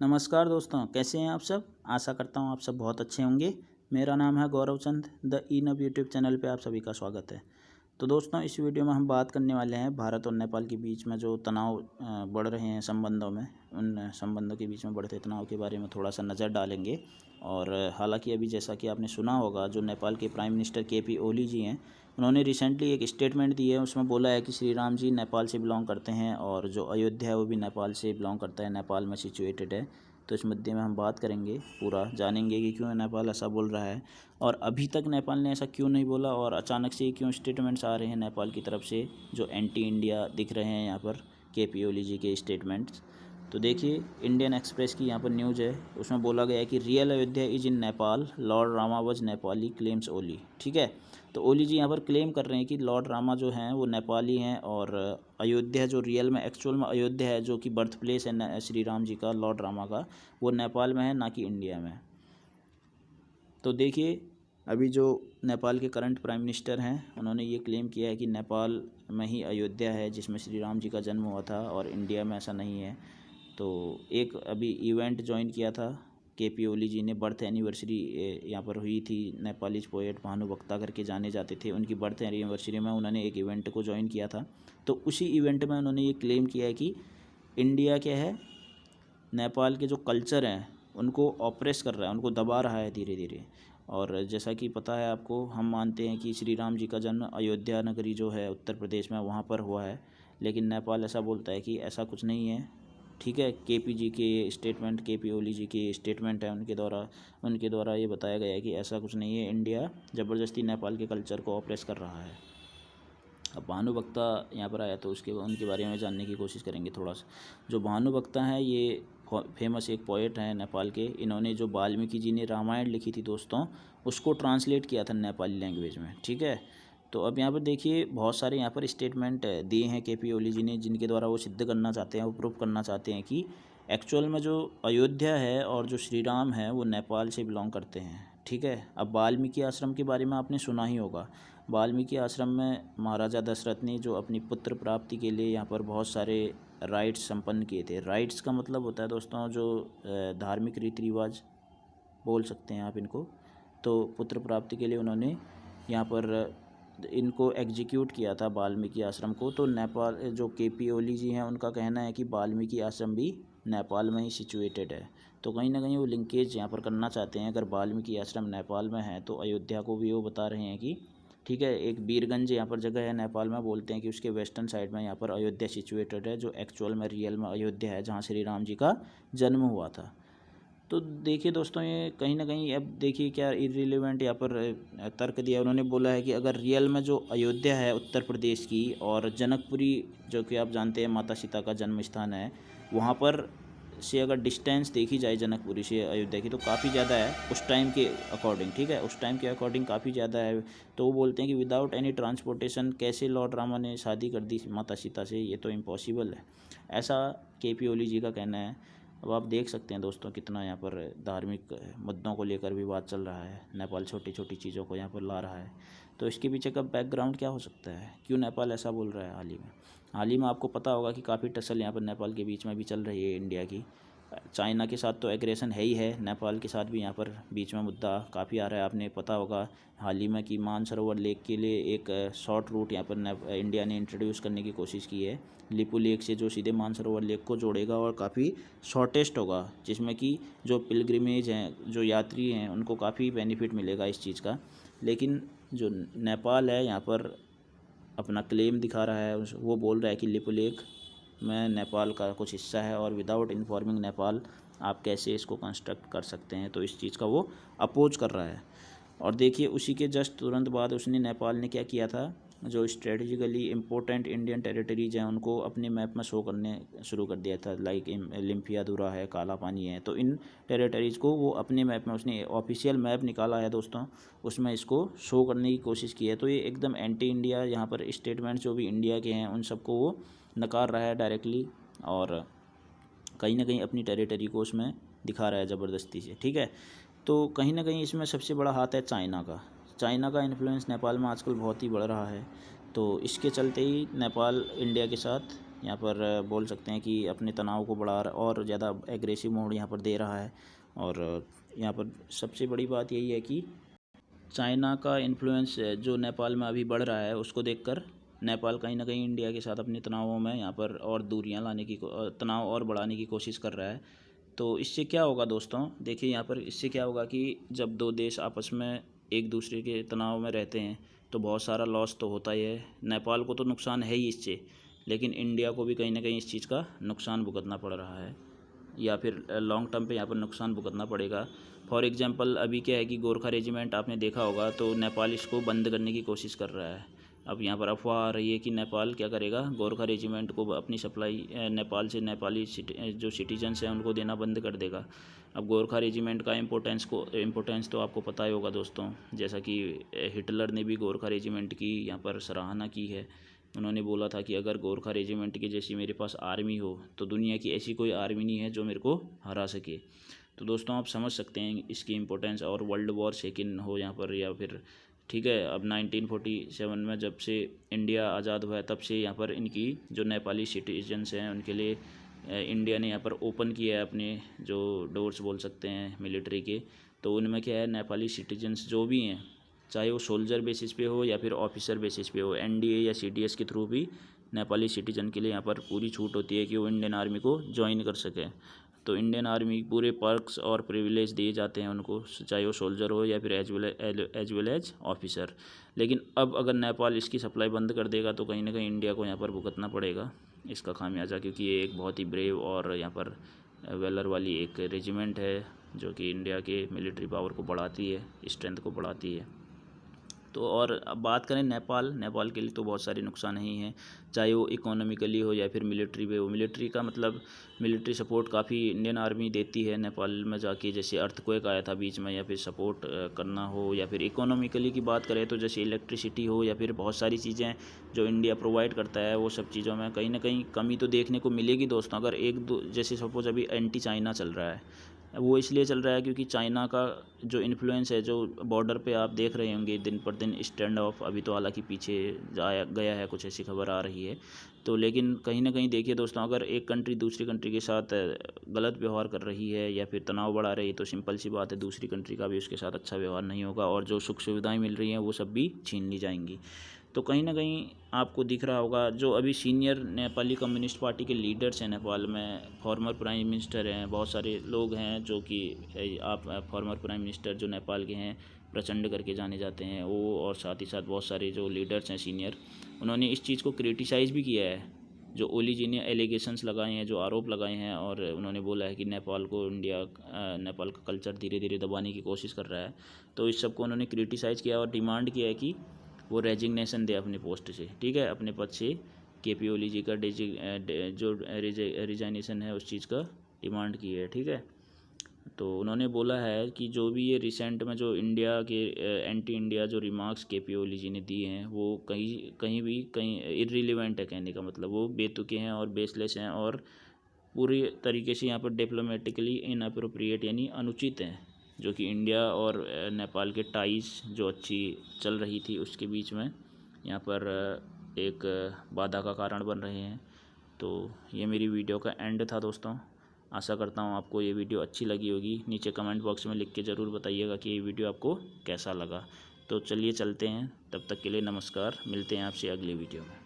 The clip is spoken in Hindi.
नमस्कार दोस्तों, कैसे हैं आप सब। आशा करता हूं आप सब बहुत अच्छे होंगे। मेरा नाम है गौरव चंद। द ईनब यूट्यूब चैनल पे आप सभी का स्वागत है। तो दोस्तों, इस वीडियो में हम बात करने वाले हैं भारत और नेपाल के बीच में जो तनाव बढ़ रहे हैं संबंधों में, उन संबंधों के बीच में बढ़ते तनाव के बारे में थोड़ा सा नज़र डालेंगे। और हालांकि अभी जैसा कि आपने सुना होगा, जो नेपाल के प्राइम मिनिस्टर KP ओली जी हैं, उन्होंने रिसेंटली एक स्टेटमेंट दी है। उसमें बोला है कि श्री राम जी नेपाल से बिलोंग करते हैं और जो अयोध्या है वो भी नेपाल से बिलोंग करता है, नेपाल में सिचुएटेड है। तो इस मुद्दे में हम बात करेंगे, पूरा जानेंगे कि क्यों नेपाल ऐसा बोल रहा है और अभी तक नेपाल ने ऐसा क्यों नहीं बोला और अचानक से क्यों स्टेटमेंट्स आ रहे हैं नेपाल की तरफ से जो एंटी इंडिया दिख रहे हैं यहाँ पर KP ओली जी के स्टेटमेंट्स। तो देखिए, इंडियन एक्सप्रेस की यहाँ पर न्यूज़ है, उसमें बोला गया है कि real Ayodhya is in Nepal, Lord Rama वज नेपाली क्लेम्स ओली। ठीक है, तो ओली जी यहाँ पर क्लेम कर रहे हैं कि लॉर्ड रामा जो हैं वो नेपाली हैं और अयोध्या जो रियल में एक्चुअल में अयोध्या है, जो कि बर्थ प्लेस है श्री राम जी का, लॉर्ड रामा का, वो नेपाल में है, ना कि इंडिया में। तो देखिए, अभी जो नेपाल के करंट प्राइम मिनिस्टर हैं, उन्होंने ये क्लेम किया है कि नेपाल में ही अयोध्या है जिसमें श्री राम जी का जन्म हुआ था और इंडिया में ऐसा नहीं है। तो एक अभी इवेंट ज्वाइन किया था KP ओली जी ने, बर्थ एनिवर्सरी यहाँ पर हुई थी। नेपालीज पोएट भानुभक्ता करके जाने जाते थे, उनकी बर्थ एनिवर्सरी में उन्होंने एक इवेंट को ज्वाइन किया था। तो उसी इवेंट में उन्होंने ये क्लेम किया है कि इंडिया क्या है, नेपाल के जो कल्चर हैं उनको ऑप्रेस कर रहा है, उनको दबा रहा है धीरे धीरे। और जैसा कि पता है आपको, हम मानते हैं कि श्री राम जी का जन्म अयोध्या नगरी जो है उत्तर प्रदेश में, वहाँ पर हुआ है, लेकिन नेपाल ऐसा बोलता है कि ऐसा कुछ नहीं है। ठीक है, KP जी के स्टेटमेंट, KP ओली जी के स्टेटमेंट है, उनके द्वारा ये बताया गया है कि ऐसा कुछ नहीं है, इंडिया ज़बरदस्ती नेपाल के कल्चर को ऑप्रेस कर रहा है। अब भानुभक्ता यहाँ पर आया तो उनके बारे में जानने की कोशिश करेंगे थोड़ा सा। जो भानुभक्ता हैं, ये फेमस एक पोएट हैं नेपाल के। इन्होंने जो वाल्मीकि जी ने रामायण लिखी थी दोस्तों, उसको ट्रांसलेट किया था नेपाली लैंग्वेज में। ठीक है, तो अब यहाँ पर देखिए, बहुत सारे यहाँ पर स्टेटमेंट दिए हैं KP ओली जी ने, जिनके द्वारा वो सिद्ध करना चाहते हैं, वो प्रूव करना चाहते हैं कि एक्चुअल में जो अयोध्या है और जो श्री राम है वो नेपाल से बिलोंग करते हैं। ठीक है, अब वाल्मीकि आश्रम के बारे में आपने सुना ही होगा। वाल्मीकि आश्रम में महाराजा दशरथ ने जो अपनी पुत्र प्राप्ति के लिए यहाँ पर बहुत सारे राइट्स संपन्न किए थे। राइट्स का मतलब होता है दोस्तों जो धार्मिक रीति रिवाज बोल सकते हैं आप इनको। तो पुत्र प्राप्ति के लिए उन्होंने यहाँ पर इनको एग्जीक्यूट किया था, वाल्मीकि आश्रम को। तो नेपाल जो KP ओली जी हैं, उनका कहना है कि वाल्मीकि आश्रम भी नेपाल में ही सिचुएटेड है। तो कहीं ना कहीं वो लिंकेज यहाँ पर करना चाहते हैं। अगर वाल्मीकि आश्रम नेपाल में है तो अयोध्या को भी वो बता रहे हैं कि ठीक है, एक वीरगंज यहाँ पर जगह है नेपाल में, बोलते हैं कि उसके वेस्टर्न साइड में यहाँ पर अयोध्या सिचुएटेड है, जो एक्चुअल में रियल में अयोध्या है, जहाँ श्री राम जी का जन्म हुआ था। तो देखिए दोस्तों, ये कहीं ना कहीं, अब देखिए क्या इररिलेवेंट यहाँ पर तर्क दिया। उन्होंने बोला है कि अगर रियल में जो अयोध्या है उत्तर प्रदेश की, और जनकपुरी जो कि आप जानते हैं माता सीता का जन्म स्थान है, वहाँ पर से अगर डिस्टेंस देखी जाए जनकपुरी से अयोध्या की, तो काफ़ी ज़्यादा है उस टाइम के अकॉर्डिंग। ठीक है, उस टाइम के अकॉर्डिंग काफ़ी ज़्यादा है। तो वो बोलते हैं कि विदाउट एनी ट्रांसपोर्टेशन कैसे लॉर्ड रामा ने शादी कर दी माता सीता से, ये तो इम्पॉसिबल है, ऐसा KP ओली जी का कहना है। अब आप देख सकते हैं दोस्तों, कितना यहाँ पर धार्मिक मुद्दों को लेकर भी बात चल रहा है। नेपाल छोटी छोटी चीज़ों को यहाँ पर ला रहा है। तो इसके पीछे का बैकग्राउंड क्या हो सकता है, क्यों नेपाल ऐसा बोल रहा है। हाल ही में आपको पता होगा कि काफ़ी टसल यहाँ पर नेपाल के बीच में भी चल रही है इंडिया की। चाइना के साथ तो एग्रेशन है ही है, नेपाल के साथ भी यहाँ पर बीच में मुद्दा काफ़ी आ रहा है। आपने पता होगा हाल ही में कि मानसरोवर लेक के लिए एक शॉर्ट रूट यहाँ पर इंडिया ने इंट्रोड्यूस करने की कोशिश की है, लिपू लेक से, जो सीधे मानसरोवर लेक को जोड़ेगा और काफ़ी शॉर्टेस्ट होगा, जिसमें कि जो पिलग्रिमेज हैं, जो यात्री हैं, उनको काफ़ी बेनिफिट मिलेगा इस चीज़ का। लेकिन जो नेपाल है यहाँ पर अपना क्लेम दिखा रहा है, वो बोल रहा है कि लिपू लेक में नेपाल का कुछ हिस्सा है और विदाउट इन्फॉर्मिंग नेपाल आप कैसे इसको कंस्ट्रक्ट कर सकते हैं। तो इस चीज़ का वो अपोज कर रहा है। और देखिए, उसी के जस्ट तुरंत बाद उसने, नेपाल ने क्या किया था, जो स्ट्रेटजिकली इम्पोर्टेंट इंडियन टेरिटरीज हैं उनको अपने मैप में शो करने शुरू कर दिया था। लाइक लिम्फियादुरा है, काला पानी है, तो इन टेरिटरीज़ को वो अपने मैप में, उसने ऑफिशियल मैप निकाला है दोस्तों, उसमें इसको शो करने की कोशिश की है। तो ये एकदम एंटी इंडिया यहाँ पर स्टेटमेंट जो भी इंडिया के हैं उन सबको वो नकार रहा है डायरेक्टली, और कहीं ना कहीं अपनी टेरिटरी को उसमें दिखा रहा है ज़बरदस्ती से। ठीक है, तो कहीं ना कहीं इसमें सबसे बड़ा हाथ है चाइना का इन्फ्लुएंस नेपाल में आजकल बहुत ही बढ़ रहा है। तो इसके चलते ही नेपाल इंडिया के साथ यहाँ पर बोल सकते हैं कि अपने तनाव को बढ़ा और ज़्यादा एग्रेसिव मोड यहाँ पर दे रहा है। और यहाँ पर सबसे बड़ी बात यही है कि चाइना का इन्फ्लुएंस जो नेपाल में अभी बढ़ रहा है, उसको देखकर नेपाल कहीं ना कहीं इंडिया के साथ अपने तनावों में यहाँ पर और दूरियां लाने की तनाव और बढ़ाने की कोशिश कर रहा है। तो इससे क्या होगा दोस्तों, देखिए यहाँ पर इससे क्या होगा कि जब दो देश आपस में एक दूसरे के तनाव में रहते हैं तो बहुत सारा लॉस तो होता ही है। नेपाल को तो नुकसान है ही इससे, लेकिन इंडिया को भी कहीं ना कहीं इस चीज़ का नुकसान भुगतना पड़ रहा है, या फिर लॉन्ग टर्म पे यहाँ पर नुकसान भुगतना पड़ेगा। फॉर एग्जांपल अभी क्या है कि गोरखा रेजिमेंट आपने देखा होगा, तो नेपाल इसको बंद करने की कोशिश कर रहा है। अब यहाँ पर अफवाह आ रही है कि नेपाल क्या करेगा, गोरखा रेजिमेंट को अपनी सप्लाई नेपाल से नेपाली जो सिटीजन्स हैं उनको देना बंद कर देगा। अब गोरखा रेजिमेंट का इम्पोर्टेंस तो आपको पता ही होगा दोस्तों, जैसा कि हिटलर ने भी गोरखा रेजिमेंट की यहाँ पर सराहना की है। उन्होंने बोला था कि अगर गोरखा रेजिमेंट की जैसी मेरे पास आर्मी हो तो दुनिया की ऐसी कोई आर्मी नहीं है जो मेरे को हरा सके। तो दोस्तों आप समझ सकते हैं इसकी इम्पोर्टेंस। और वर्ल्ड वॉर सेकेंड हो यहाँ पर, या फिर ठीक है, अब 1947 में जब से इंडिया आज़ाद हुआ है तब से यहाँ पर इनकी जो नेपाली सिटीजन्स हैं उनके लिए इंडिया ने यहाँ पर ओपन किया है अपने जो डोर्स बोल सकते हैं मिलिट्री के। तो उनमें क्या है, नेपाली सिटीजन्स जो भी हैं, चाहे वो सोल्जर बेसिस पे हो या फिर ऑफिसर बेसिस पे हो, एनडीए या सीडीएस के थ्रू भी नेपाली सिटीजन के लिए यहाँ पर पूरी छूट होती है कि वो इंडियन आर्मी को ज्वाइन कर सकें। तो इंडियन आर्मी पूरे पर्क्स और प्रिविलेज दिए जाते हैं उनको, चाहे वो सोल्जर हो या फिर एज वेल एज ऑफिसर। लेकिन अब अगर नेपाल इसकी सप्लाई बंद कर देगा तो कहीं ना कहीं इंडिया को यहाँ पर भुगतना पड़ेगा इसका खामियाजा, क्योंकि ये एक बहुत ही ब्रेव और यहाँ पर वेलर वाली एक रेजिमेंट है जो कि इंडिया के मिलिट्री पावर को बढ़ाती है, स्ट्रेंथ को बढ़ाती है। तो और अब बात करें नेपाल के लिए तो बहुत सारे नुकसान ही हैं, चाहे वो इकोनॉमिकली हो या फिर मिलिट्री पे हो। मिलिट्री का मतलब मिलिट्री सपोर्ट काफ़ी इंडियन आर्मी देती है नेपाल में जाके, जैसे अर्थक्वेक आया था बीच में, या फिर सपोर्ट करना हो, या फिर इकोनॉमिकली की बात करें तो जैसे इलेक्ट्रिसिटी हो या फिर बहुत सारी चीज़ें जो इंडिया प्रोवाइड करता है, वो सब चीज़ों में कहीं ना कहीं कमी तो देखने को मिलेगी दोस्तों। अगर एक दो जैसे सपोज अभी एंटी चाइना चल रहा है, वो इसलिए चल रहा है क्योंकि चाइना का जो इन्फ्लुएंस है, जो बॉर्डर पे आप देख रहे होंगे दिन पर दिन स्टैंड ऑफ, अभी तो हालांकि पीछे जाया गया है, कुछ ऐसी खबर आ रही है। तो लेकिन कहीं ना कहीं देखिए दोस्तों, अगर एक कंट्री दूसरी कंट्री के साथ गलत व्यवहार कर रही है या फिर तनाव बढ़ा रही है तो सिंपल सी बात है दूसरी कंट्री का भी उसके साथ अच्छा व्यवहार नहीं होगा, और जो सुख सुविधाएँ मिल रही हैं वो सब भी छीन ली जाएंगी। तो कहीं ना कहीं आपको दिख रहा होगा जो अभी सीनियर नेपाली कम्युनिस्ट पार्टी के लीडर्स हैं नेपाल में, फॉर्मर प्राइम मिनिस्टर हैं, बहुत सारे लोग हैं जो कि आप फॉर्मर प्राइम मिनिस्टर जो नेपाल के हैं प्रचंड करके जाने जाते हैं वो, और साथ ही साथ बहुत सारे जो लीडर्स हैं सीनियर, उन्होंने इस चीज़ को क्रिटिसाइज़ भी किया है। जो ओली जी ने एलिगेशंस लगाए हैं, जो आरोप लगाए हैं, और उन्होंने बोला है कि नेपाल को नेपाल का कल्चर धीरे धीरे दबाने की कोशिश कर रहा है। तो इस सब को उन्होंने क्रिटिसाइज़ किया और डिमांड किया है कि वो रेजिग्नेशन दे अपने पोस्ट से, ठीक है, अपने पद से। केपी ओली जी का जो रिजाइनेशन है उस चीज़ का डिमांड की है, ठीक है। तो उन्होंने बोला है कि जो भी ये रिसेंट में जो इंडिया के एंटी इंडिया जो रिमार्क्स केपी ओली जी ने दिए हैं वो कहीं इर्रिलेवेंट है, कहने का मतलब वो बेतुके हैं और बेसलेस हैं और पूरी तरीके से यहाँ पर डिप्लोमेटिकली इनअप्रोप्रिएट यानी अनुचित हैं, जो कि इंडिया और नेपाल के टाइज जो अच्छी चल रही थी उसके बीच में यहाँ पर एक बाधा का कारण बन रहे हैं। तो ये मेरी वीडियो का एंड था दोस्तों। आशा करता हूँ आपको ये वीडियो अच्छी लगी होगी। नीचे कमेंट बॉक्स में लिख के ज़रूर बताइएगा कि ये वीडियो आपको कैसा लगा। तो चलिए चलते हैं, तब तक के लिए नमस्कार, मिलते हैं आपसे अगले वीडियो में।